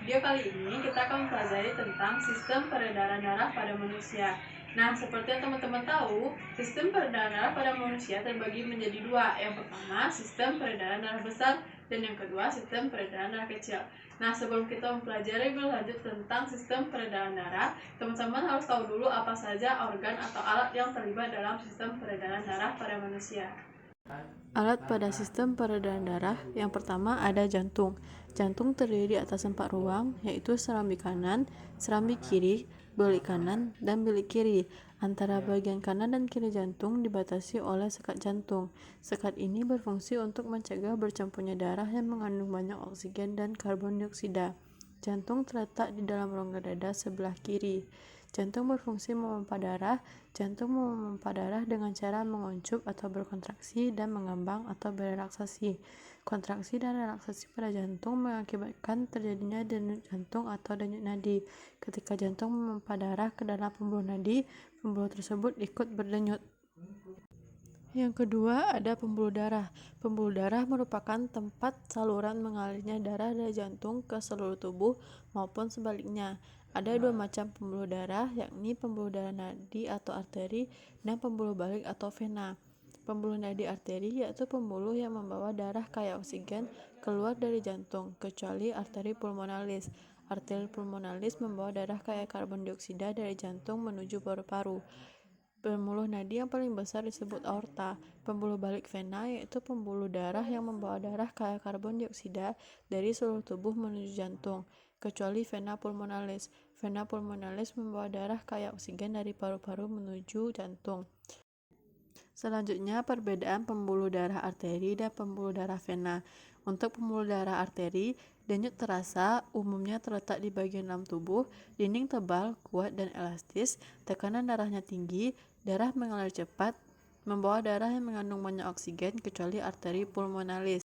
Video kali ini kita akan mempelajari tentang sistem peredaran darah pada manusia. Nah, seperti yang teman-teman tahu, sistem peredaran darah pada manusia terbagi menjadi dua. Yang pertama, sistem peredaran darah besar, dan yang kedua, sistem peredaran darah kecil. Nah, sebelum kita mempelajari lebih lanjut tentang sistem peredaran darah, teman-teman harus tahu dulu apa saja organ atau alat yang terlibat dalam sistem peredaran darah pada manusia. Alat pada sistem peredaran darah yang pertama ada jantung. Jantung terdiri atas 4 ruang, yaitu serambi kanan, serambi kiri, bilik kanan, dan bilik kiri. Antara bagian kanan dan kiri jantung dibatasi oleh sekat jantung. Sekat ini berfungsi untuk mencegah bercampurnya darah yang mengandung banyak oksigen dan karbon dioksida. Jantung terletak di dalam rongga dada sebelah kiri. Jantung berfungsi memompa darah. Jantung memompa darah dengan cara menguncup atau berkontraksi dan mengembang atau berelaksasi. Kontraksi dan relaksasi pada jantung mengakibatkan terjadinya denyut jantung atau denyut nadi. Ketika jantung memompa darah ke dalam pembuluh nadi, pembuluh tersebut ikut berdenyut. Yang kedua ada pembuluh darah. Pembuluh darah merupakan tempat saluran mengalirnya darah dari jantung ke seluruh tubuh maupun sebaliknya. Ada dua macam pembuluh darah, yakni pembuluh darah nadi atau arteri dan pembuluh balik atau vena. Pembuluh nadi arteri yaitu pembuluh yang membawa darah kaya oksigen keluar dari jantung, kecuali arteri pulmonalis. Arteri pulmonalis membawa darah kaya karbon dioksida dari jantung menuju paru-paru. Pembuluh nadi yang paling besar disebut aorta. Pembuluh balik vena yaitu pembuluh darah yang membawa darah kaya karbon dioksida dari seluruh tubuh menuju jantung, kecuali vena pulmonalis. Vena pulmonalis membawa darah kaya oksigen dari paru-paru menuju jantung. Selanjutnya, perbedaan pembuluh darah arteri dan pembuluh darah vena. Untuk pembuluh darah arteri, denyut terasa umumnya terletak di bagian dalam tubuh, dinding tebal, kuat, dan elastis, tekanan darahnya tinggi, darah mengalir cepat, membawa darah yang mengandung banyak oksigen, kecuali arteri pulmonalis.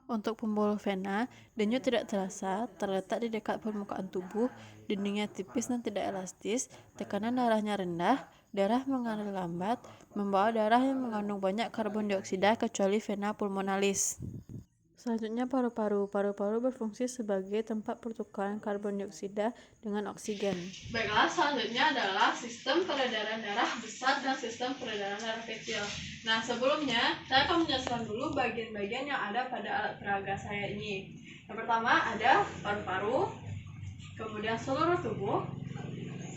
Untuk pembuluh vena, denyut tidak terasa, terletak di dekat permukaan tubuh, dindingnya tipis dan tidak elastis, tekanan darahnya rendah, darah mengalir lambat, membawa darah yang mengandung banyak karbon dioksida, kecuali vena pulmonalis. Selanjutnya paru-paru. Paru-paru berfungsi sebagai tempat pertukaran karbon dioksida dengan oksigen. Baiklah, selanjutnya adalah sistem peredaran darah besar dan sistem peredaran darah kecil. Nah, sebelumnya saya akan menjelaskan dulu bagian-bagian yang ada pada alat peraga saya ini. Yang pertama ada paru-paru, kemudian seluruh tubuh.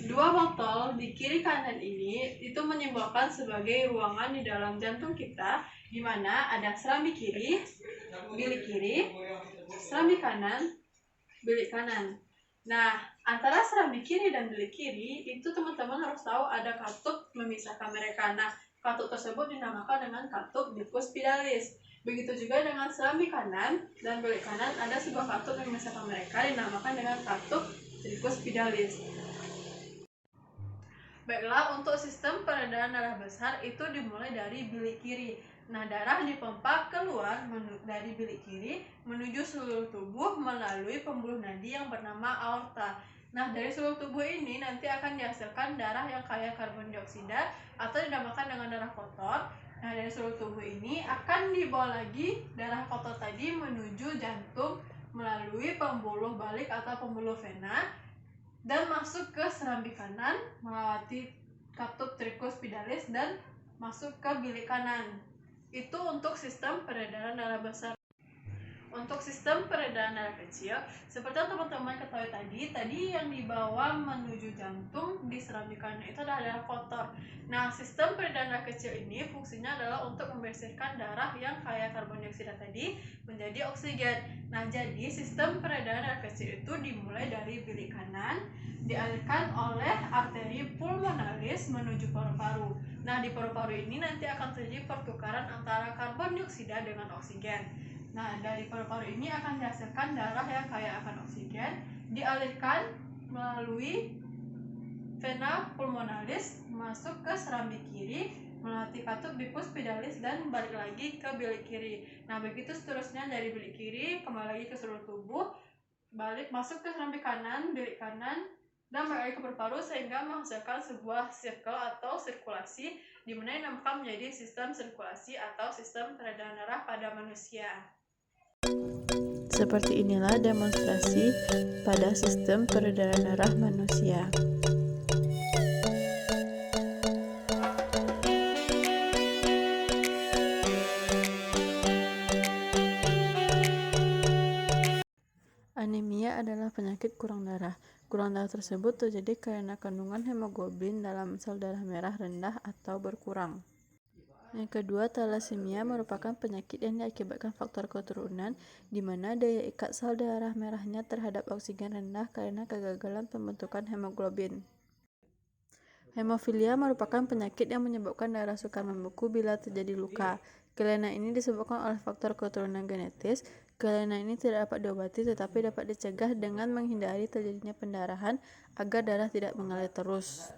Dua botol di kiri kanan ini itu menyimbolkan sebagai ruangan di dalam jantung kita, di mana ada serambi kiri, bilik kiri, serambi kanan, bilik kanan. Nah, antara serambi kiri dan bilik kiri itu teman-teman harus tahu ada katup memisahkan mereka. Nah, katup tersebut dinamakan dengan katup dicuspitalis. Begitu juga dengan serambi kanan dan bilik kanan ada sebuah katup yang memisahkan mereka dinamakan dengan katup dicuspitalis. Baiklah, untuk sistem peredaran darah besar itu dimulai dari bilik kiri. Nah, darah dipompa keluar dari bilik kiri menuju seluruh tubuh melalui pembuluh nadi yang bernama aorta. Nah, dari seluruh tubuh ini nanti akan dihasilkan darah yang kaya karbon dioksida atau dinamakan dengan darah kotor. Nah, dari seluruh tubuh ini akan dibawa lagi darah kotor tadi menuju jantung melalui pembuluh balik atau pembuluh vena dan masuk ke serambi kanan melewati katup tricuspidalis dan masuk ke bilik kanan. Itu untuk sistem peredaran darah besar. Untuk sistem peredaran darah kecil, seperti yang teman-teman ketahui tadi yang dibawa menuju jantung di serambi kanan itu adalah darah kotor. Nah, sistem peredaran darah kecil ini fungsinya adalah untuk membersihkan darah yang kaya karbon dioksida tadi menjadi oksigen. Nah, jadi sistem peredaran darah kecil itu dimulai dari bilik kanan, dialirkan oleh arteri pulmonalis menuju paru-paru. Nah, di paru-paru ini nanti akan terjadi pertukaran antara karbon dioksida dengan oksigen. Nah, dari paru-paru ini akan dihasilkan darah yang kaya akan oksigen, dialirkan melalui vena pulmonalis masuk ke serambi kiri, melewati katup dicuspitalis dan balik lagi ke bilik kiri. Nah, begitu seterusnya dari bilik kiri kembali lagi ke seluruh tubuh, balik masuk ke serambi kanan, bilik kanan, dan balik lagi ke paru-paru sehingga menghasilkan sebuah circle atau sirkulasi di mana dinamakan menjadi sistem sirkulasi atau sistem peredaran darah pada manusia. Seperti inilah demonstrasi pada sistem peredaran darah manusia. Anemia adalah penyakit kurang darah. Kurang darah tersebut terjadi karena kandungan hemoglobin dalam sel darah merah rendah atau berkurang. Yang kedua, thalassemia merupakan penyakit yang diakibatkan faktor keturunan, di mana daya ikat sel darah merahnya terhadap oksigen rendah karena kegagalan pembentukan hemoglobin. Hemofilia merupakan penyakit yang menyebabkan darah sukar membeku bila terjadi luka. Kelainan ini disebabkan oleh faktor keturunan genetis. Kelainan ini tidak dapat diobati tetapi dapat dicegah dengan menghindari terjadinya pendarahan agar darah tidak mengalir terus.